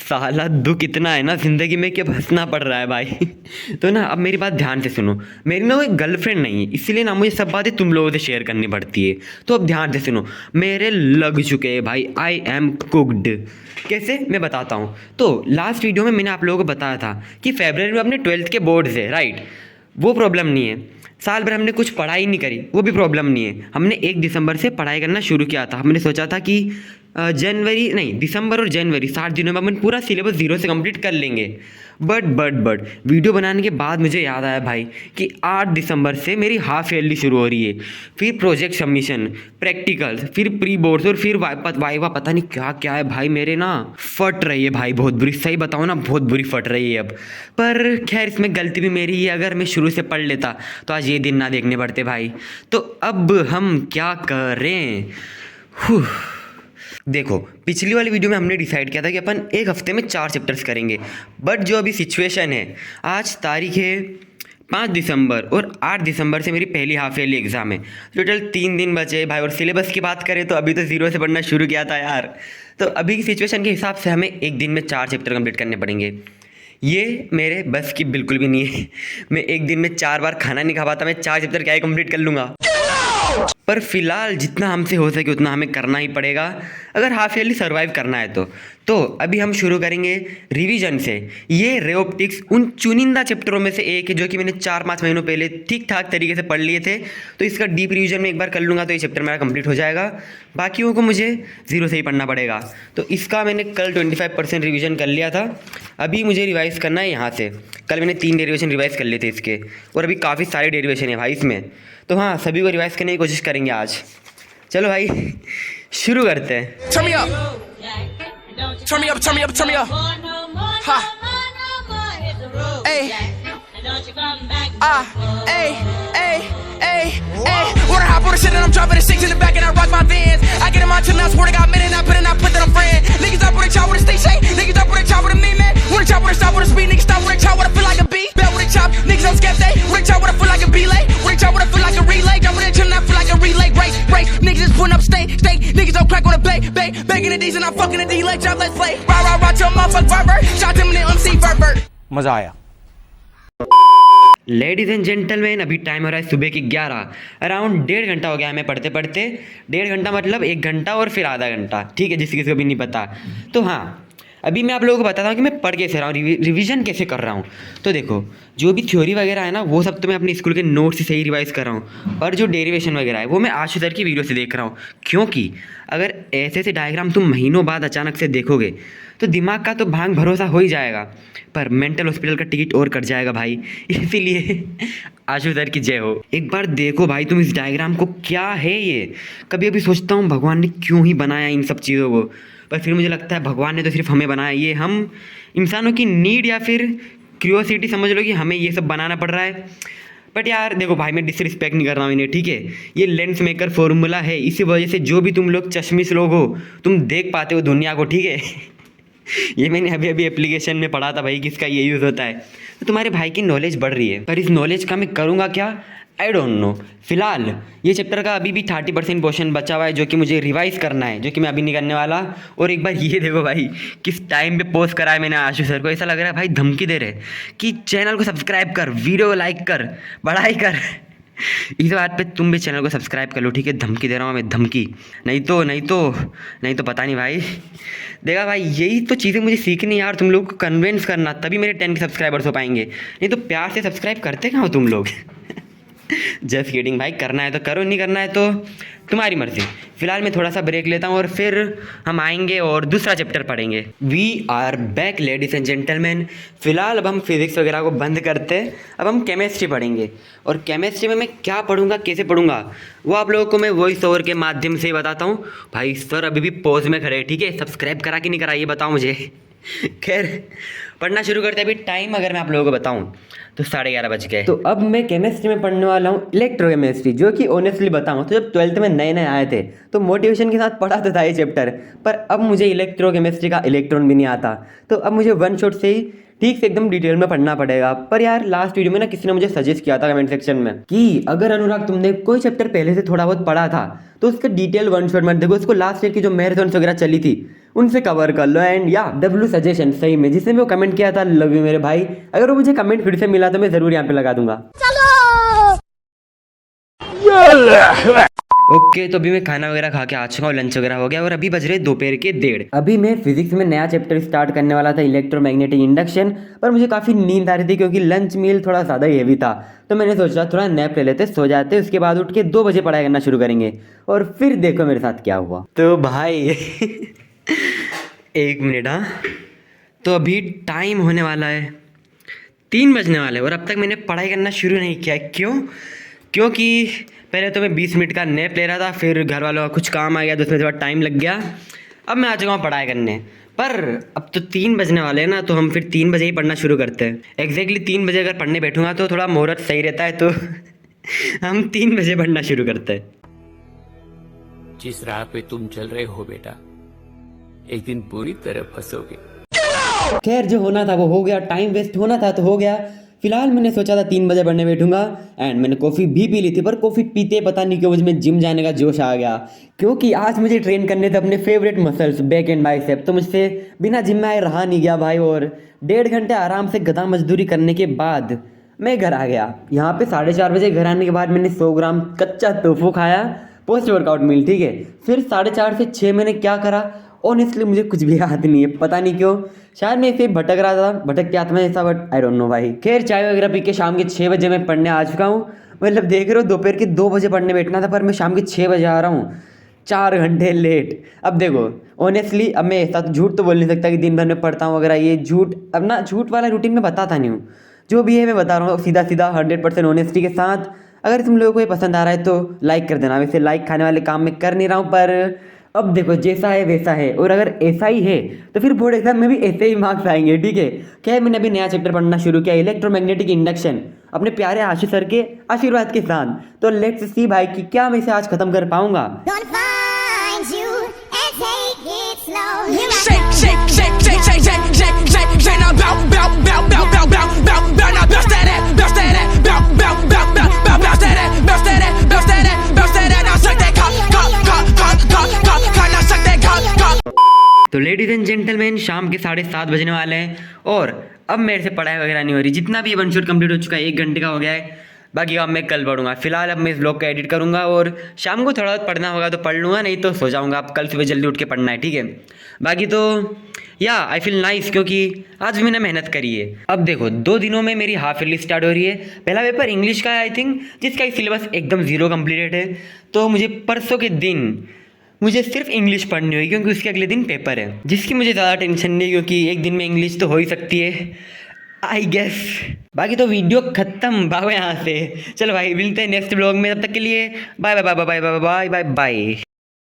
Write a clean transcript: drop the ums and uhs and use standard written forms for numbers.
साला दुख इतना है ना ज़िंदगी में कि अब हंसना पड़ रहा है भाई। तो ना अब मेरी बात ध्यान से सुनो। मेरी ना कोई गर्लफ्रेंड नहीं है, इसीलिए ना मुझे सब बातें तुम लोगों से शेयर करनी पड़ती है। तो अब ध्यान से सुनो, मेरे लग चुके हैं भाई, आई एम कुक्ड। कैसे, मैं बताता हूँ। तो लास्ट वीडियो में मैंने आप लोगों को बताया था कि फरवरी में अपने 12th के बोर्ड्स है, राइट। वो प्रॉब्लम नहीं है। साल भर हमने कुछ पढ़ाई नहीं करी, वो भी प्रॉब्लम नहीं है। हमने 1 दिसंबर से पढ़ाई करना शुरू किया था। हमने सोचा था कि जनवरी नहीं, दिसंबर और जनवरी 7 दिनों में अपन पूरा सिलेबस 0 से कंप्लीट कर लेंगे। बट वीडियो बनाने के बाद मुझे याद आया भाई कि 8 दिसंबर से मेरी हाफ ईयरली शुरू हो रही है। फिर प्रोजेक्ट सबमिशन, प्रैक्टिकल्स, फिर प्री बोर्ड्स और फिर वाइवा, पता नहीं क्या क्या है भाई। मेरे ना फट रही है भाई, बहुत बुरी, सही बताऊँ ना बहुत बुरी फट रही है अब। पर खैर इसमें गलती भी मेरी है, अगर मैं शुरू से पढ़ लेता तो आज ये दिन ना देखने पड़ते भाई। तो अब हम क्या करें। देखो, पिछली वाली वीडियो में हमने डिसाइड किया था कि अपन 1 हफ्ते में 4 चैप्टर्स करेंगे। बट जो अभी सिचुएशन है, आज तारीख है 5 दिसंबर और 8 दिसंबर से मेरी पहली हाफ ईयरली एग्ज़ाम है। टोटल 3 दिन बचे भाई। और सिलेबस की बात करें तो अभी तो 0 से पढ़ना शुरू किया था यार। तो अभी की सिचुएशन के हिसाब से हमें 1 दिन में 4 चैप्टर कंप्लीट करने पड़ेंगे। ये मेरे बस की बिल्कुल भी नहीं है। मैं 1 दिन में 4 बार खाना नहीं खा पाता, मैं 4 चैप्टर क्या ही कंप्लीट कर लूँगा। पर फिलहाल जितना हमसे हो सके उतना हमें करना ही पड़ेगा, अगर हाफ ईयरली सर्वाइव करना है तो अभी हम शुरू करेंगे रिवीजन से। ये रे ऑप्टिक्स उन चुनिंदा चैप्टरों में से एक है जो कि मैंने 4-5 महीनों पहले ठीक ठाक तरीके से पढ़ लिए थे। तो इसका डीप रिवीजन में एक बार कर लूँगा तो ये चैप्टर मेरा कंप्लीट हो जाएगा। बाकियों को मुझे 0 से ही पढ़ना पड़ेगा। तो इसका मैंने कल 25% रिवीजन कर लिया था। अभी मुझे रिवाइज़ करना है यहाँ से। कल मैंने 3 डेरिवेशन रिवाइज़ कर लिए थे इसके, और अभी काफ़ी सारे डेरिवेशन है भाई इसमें। तो हाँ, सभी को रिवाइज़ करने की कोशिश करेंगे आज। चलो भाई शुरू करते हैं। Turn me up. Turn me up, turn me up, turn me up. Ha. Hey. Hey, hey, hey, hey. Wanna hop on the shit and I'm dropping the 6 in the back and I rock my Vans. I get in my till now, swear to God, man, and I put that I'm friend. Niggas up with a chop with a stay shake. Niggas up with a chop with a me, man. Wanna chop with a stop with a speed. Niggas stop with a chop with a feel like a beat. Bell with a chop. Niggas on skep day. With a chop with a feel like a belay. With a chop with a feel like a relay. Jump with a chill and I feel like a relay. Race. Niggas just putting up steak. Niggas don't crack on a baking the D's and I'm fucking the D like drop, let's play. Rah, till motherfucker vert. Shot them in the MC vert. मजा आया। Ladies and gentleman, अभी time हो रहा है सुबह की 11। Around 1.5 घंटा हो गया हमें पढ़ते पढ़ते। 1.5 घंटा मतलब 1 घंटा और फिर आधा घंटा, ठीक है, जिसकी किसी को भी नहीं पता। तो हाँ, अभी मैं आप लोगों को बताता हूँ कि मैं पढ़ कैसे रहा हूँ, रिवीजन कैसे कर रहा हूँ। तो देखो, जो भी थ्योरी वगैरह है ना, वो सब तो मैं अपने स्कूल के नोट से सही रिवाइज़ कर रहा हूँ। और जो डेरिवेशन वगैरह है वो मैं आशु सर की वीडियो से देख रहा हूँ। क्योंकि अगर ऐसे डायग्राम तुम महीनों बाद अचानक से देखोगे तो दिमाग का तो भांग भरोसा हो ही जाएगा, पर मेंटल हॉस्पिटल का टिकट और कट जाएगा भाई। इसीलिए आशु सर की जय हो। एक बार देखो भाई तुम इस डायग्राम को, क्या है ये। कभी कभी सोचता हूँ भगवान ने क्यों ही बनाया इन सब चीज़ों को, पर फिर मुझे लगता है भगवान ने तो सिर्फ हमें बनाया। ये हम इंसानों की नीड या फिर क्यूरियोसिटी समझ लो कि हमें ये सब बनाना पड़ रहा है। बट यार देखो भाई, मैं डिसरिस्पेक्ट नहीं कर रहा हूँ इन्हें, ठीक है। ये लेंस मेकर फॉर्मूला है, इसी वजह से जो भी तुम लोग चश्मिश लोग हो, तुम देख पाते हो दुनिया को, ठीक है। ये मैंने अभी एप्लीकेशन में पढ़ा था भाई कि इसका ये यूज़ होता है। तो तुम्हारे भाई की नॉलेज बढ़ रही है, पर इस नॉलेज का मैं करूँगा क्या, आई डोंट नो। फिलहाल ये चैप्टर का अभी भी 30% पोर्शन बचा हुआ है जो कि मुझे रिवाइज़ करना है, जो कि मैं अभी नहीं करने वाला। और एक बार ये देखो भाई, किस टाइम पे पोस्ट करा है मैंने आशु सर को। ऐसा लग रहा है भाई धमकी दे रहे कि चैनल को सब्सक्राइब कर, वीडियो को लाइक कर, बढ़ाई कर। इस बात पे तुम भी चैनल को सब्सक्राइब कर लो, ठीक है। धमकी दे रहा हूँ मैं, धमकी। नहीं तो पता नहीं भाई। देखा भाई, यही तो चीज़ें मुझे सीखनी यार, तुम लोग को कन्विंस करना, तभी मेरे 10 सब्सक्राइबर्स हो पाएंगे। नहीं तो प्यार से सब्सक्राइब करते कहाँ हो तुम लोग। जस्ट किडिंग भाई, करना है तो करो, नहीं करना है तो तुम्हारी मर्जी। फिलहाल मैं थोड़ा सा ब्रेक लेता हूँ और फिर हम आएंगे और दूसरा चैप्टर पढ़ेंगे। We are back ladies and gentleman. फिलहाल अब हम फिजिक्स वगैरह को बंद करते हैं, अब हम केमिस्ट्री पढ़ेंगे। और केमिस्ट्री में मैं क्या पढ़ूंगा, कैसे पढ़ूंगा, वो आप लोगों को मैं वॉइस ओवर के माध्यम से बताता हूँ। भाई सर अभी भी पॉज में खड़े, ठीक है। सब्सक्राइब करा कि नहीं करा ये बताओ मुझे। खैर पढ़ना शुरू करते हैं। अभी टाइम अगर मैं आप लोगों को बताऊं तो 11:30 बज गए। तो अब मैं केमिस्ट्री में पढ़ने वाला हूँ इलेक्ट्रोकेमिस्ट्री, जो कि ऑनेस्टली बताऊँ तो जब 12th में नए आए थे तो मोटिवेशन के साथ पढ़ा तो था ये चैप्टर, पर अब मुझे इलेक्ट्रोकेमिस्ट्री का इलेक्ट्रॉन भी नहीं आता। तो अब मुझे वन शॉट से ही ठीक से एकदम डिटेल में पढ़ना पड़ेगा। पर यार लास्ट वीडियो में ना किसी ने मुझे सजेस्ट किया था कमेंट सेक्शन में कि अगर अनुराग तुमने कोई चैप्टर पहले से थोड़ा बहुत पढ़ा था तो उसका डिटेल वन शॉट मत देखो, उसको लास्ट ईयर की जो मैराथन वगैरह चली थी उनसे कवर कर लो। एंड या डब्ल्यू सजेशन सही में, जिसने भी वो कमेंट किया था, लव यू मेरे भाई। अगर वो मुझे कमेंट फिर से मिला तो मैं ज़रूर यहाँ पे लगा दूंगा। ओके तो अभी मैं खाना वगैरह खा के आ चुका हूँ, लंच वगैरह हो गया और अभी बज रहे दोपहर के 1:30। अभी मैं फिजिक्स में नया चैप्टर स्टार्ट करने वाला था, इलेक्ट्रोमैग्नेटिक इंडक्शन, पर मुझे काफ़ी नींद आ रही थी क्योंकि लंच मील थोड़ा ज़्यादा हेवी था। तो मैंने सोचा थोड़ा नैप ले लेते, सो जाते, उसके बाद उठ के 2 बजे पढ़ाई करना शुरू करेंगे। और फिर देखो मेरे साथ क्या हुआ। तो भाई 1 मिनट। हाँ तो अभी टाइम होने वाला है 3 बजने वाले और अब तक मैंने पढ़ाई करना शुरू नहीं किया। क्यों? क्योंकि पहले तो मैं 20 मिनट का नैप ले रहा था, फिर घर वालों का कुछ काम आ गया तो उसमें थोड़ा टाइम लग गया। अब मैं आ चुका हूँ पढ़ाई करने, पर अब तो 3 बजने वाले हैं ना, तो हम फिर 3 बजे ही पढ़ना शुरू करते हैं। एग्जैक्टली 3 बजे अगर पढ़ने बैठूंगा तो थोड़ा मुहूर्त सही रहता है, तो हम 3 बजे पढ़ना शुरू करते हैं। जिस राह पे तुम चल रहे हो बेटा, एक दिन बुरी तरह फंसोगे। खैर जो होना था वो हो गया, टाइम वेस्ट होना था तो हो गया। फिलहाल मैंने सोचा था 3 बजे पढ़ने बैठूंगा एंड मैंने कॉफ़ी भी पी ली थी, पर कॉफ़ी पीते पता नहीं क्यों मुझे जिम जाने का जोश आ गया, क्योंकि आज मुझे ट्रेन करने थे अपने favourite muscles back and bicep. तो मुझसे बिना जिम में आए रहा नहीं गया भाई, और 1.5 घंटे आराम से गधा मजदूरी करने के बाद मैं घर आ गया। यहाँ पे 4:30 बजे घर आने के बाद मैंने 100 ग्राम कच्चा टोफू खाया, पोस्ट वर्कआउट मील, ठीक है। फिर 4:30 से 6 मैंने क्या करा, ऑनेस्टली मुझे कुछ भी याद नहीं है, पता नहीं क्यों। शायद मैं इसे भटक रहा था, भटक क्या था मैं ऐसा, बट आई डोंट नो भाई। खैर चाय वगैरह पी के शाम के 6 बजे मैं पढ़ने आ चुका हूँ। मतलब देख रहे हो दोपहर के 2 बजे पढ़ने बैठना था, पर मैं शाम के 6 बजे आ रहा हूँ, 4 घंटे लेट। अब देखो ऑनेस्टली अब मैं ऐसा झूठ तो बोल नहीं सकता कि दिन भर में पढ़ता हूँ वगैरह, ये झूठ, अब ना झूठ वाला रूटीन में बताता नहीं हूँ। जो भी है मैं बता रहा हूँ सीधा सीधा 100% ऑनेस्टी के साथ। अगर तुम लोगों को ये पसंद आ रहा है तो लाइक कर देना। वैसे लाइक खाने वाले काम मैं कर नहीं रहा हूँ, पर अब देखो जैसा है वैसा है, और अगर ऐसा ही है तो फिर बोर्ड एग्जाम में भी ऐसे ही मार्क्स आएंगे, ठीक है। क्या है, मैंने अभी नया चैप्टर पढ़ना शुरू किया, इलेक्ट्रोमैग्नेटिक इंडक्शन, अपने प्यारे आशीष सर के आशीर्वाद के साथ। तो लेट्स सी भाई कि क्या मैं इसे आज खत्म कर पाऊंगा। Shake, shake, shake, shake, shake, shake, shake, shake, shake, now bounce, bounce, bounce, bounce, bounce, bounce, bounce, bounce, now bounce that ass, bounce that ass, bounce, bounce, bounce, bounce, bounce, bounce that ass, bounce that ass, bounce that ass, bounce that ass, now suck that cock, cock, cock, cock, cock, cock, cock, now suck that cock, cock. तो ladies and gentleman शाम के 7:30 बजने वाले हैं और अब मेरे से पढ़ाई वगैरह नहीं हो रही। जितना भी वन शॉट कंप्लीट हो चुका है, 1 घंटे का हो गया है, बाकी अब मैं कल पढ़ूंगा। फिलहाल अब मैं इस ब्लॉग का एडिट करूंगा और शाम को थोड़ा बहुत पढ़ना होगा तो पढ़ लूँगा, नहीं तो सो जाऊंगा। अब कल सुबह जल्दी उठ के पढ़ना है, ठीक है। बाकी तो या आई फील नाइस, क्योंकि आज भी मैंने मेहनत करी है। अब देखो 2 दिनों में मेरी हाफ ईयरली स्टार्ट हो रही है। पहला पेपर इंग्लिश का है आई थिंक, जिसका सिलेबस एकदम 0 कम्प्लीटेड है। तो मुझे परसों के दिन मुझे सिर्फ इंग्लिश पढ़नी होगी, क्योंकि उसके अगले दिन पेपर है, जिसकी मुझे ज़्यादा टेंशन नहीं, क्योंकि एक दिन में इंग्लिश तो हो ही सकती है आई गेस। बाकी तो वीडियो खत्म, भागो यहाँ से। चलो भाई मिलते हैं नेक्स्ट ब्लॉग में, तब तक के लिए bye bye bye bye bye bye bye bye.